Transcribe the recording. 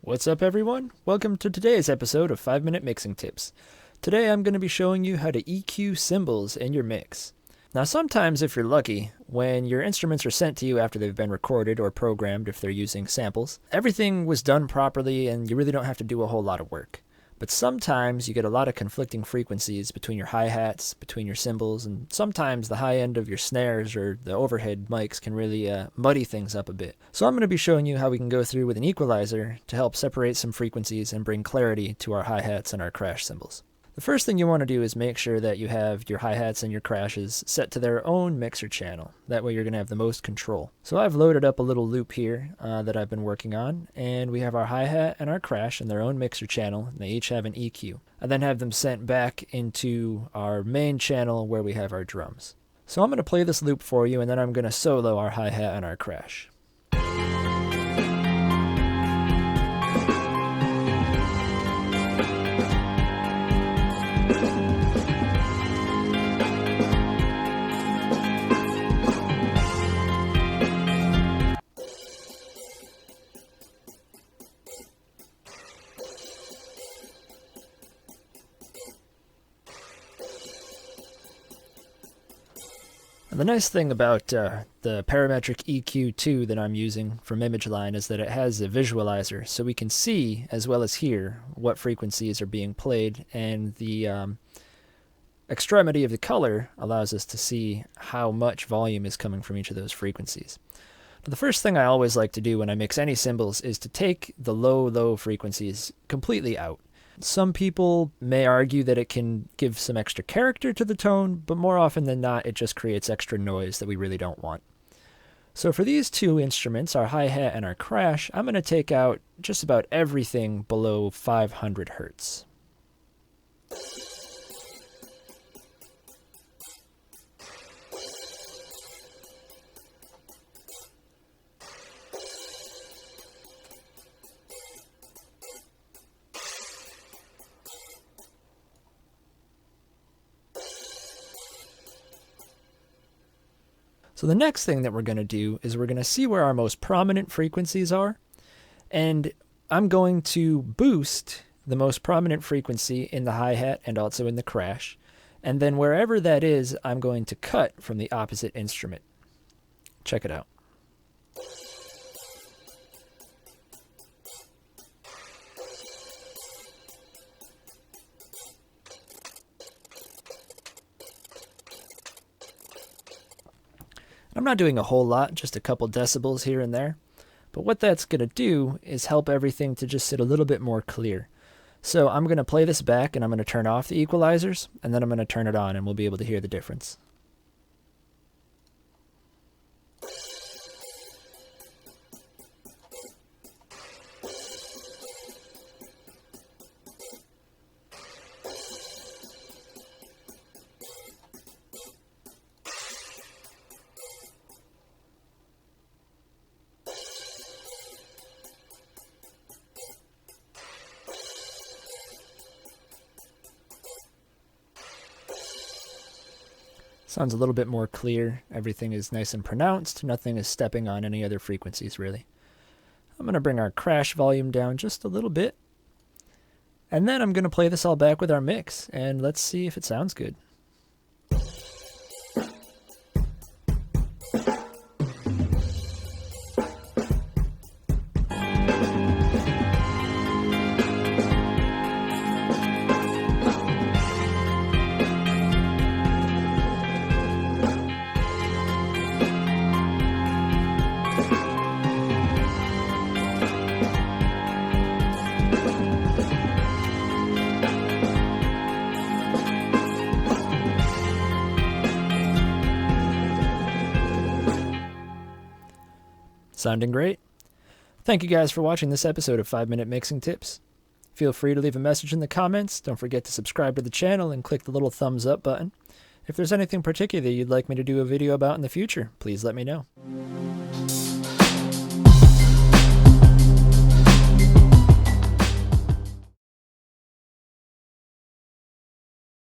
What's up everyone? Welcome to today's episode of 5-Minute Mixing Tips. Today I'm going to be showing you how to EQ cymbals in your mix. Now sometimes if you're lucky, when your instruments are sent to you after they've been recorded or programmed if they're using samples, everything was done properly and you really don't have to do a whole lot of work. But sometimes you get a lot of conflicting frequencies between your hi-hats, between your cymbals, and sometimes the high end of your snares or the overhead mics can really muddy things up a bit. So I'm going to be showing you how we can go through with an equalizer to help separate some frequencies and bring clarity to our hi-hats and our crash cymbals. The first thing you want to do is make sure that you have your hi-hats and your crashes set to their own mixer channel. That way you're going to have the most control. So I've loaded up a little loop here that I've been working on, and we have our hi-hat and our crash in their own mixer channel, and they each have an EQ. I then have them sent back into our main channel where we have our drums. So I'm going to play this loop for you, and then I'm going to solo our hi-hat and our crash. And the nice thing about the parametric EQ2 that I'm using from ImageLine is that it has a visualizer, so we can see as well as hear what frequencies are being played, and the extremity of the color allows us to see how much volume is coming from each of those frequencies. But the first thing I always like to do when I mix any cymbals is to take the low frequencies completely out. Some people may argue that it can give some extra character to the tone, but more often than not, it just creates extra noise that we really don't want. So for these two instruments, our hi-hat and our crash, I'm going to take out just about everything below 500 hertz. So the next thing that we're going to do is we're going to see where our most prominent frequencies are, and I'm going to boost the most prominent frequency in the hi-hat and also in the crash, and then wherever that is, I'm going to cut from the opposite instrument. Check it out. I'm not doing a whole lot, just a couple decibels here and there, but what that's going to do is help everything to just sit a little bit more clear. So I'm going to play this back and I'm going to turn off the equalizers, and then I'm going to turn it on and we'll be able to hear the difference. Sounds a little bit more clear. Everything is nice and pronounced. Nothing is stepping on any other frequencies, really. I'm going to bring our crash volume down just a little bit. And then I'm going to play this all back with our mix, and let's see if it sounds good. Sounding great? Thank you guys for watching this episode of 5-Minute Mixing Tips. Feel free to leave a message in the comments. Don't forget to subscribe to the channel and click the little thumbs up button. If there's anything particular you'd like me to do a video about in the future, please let me know.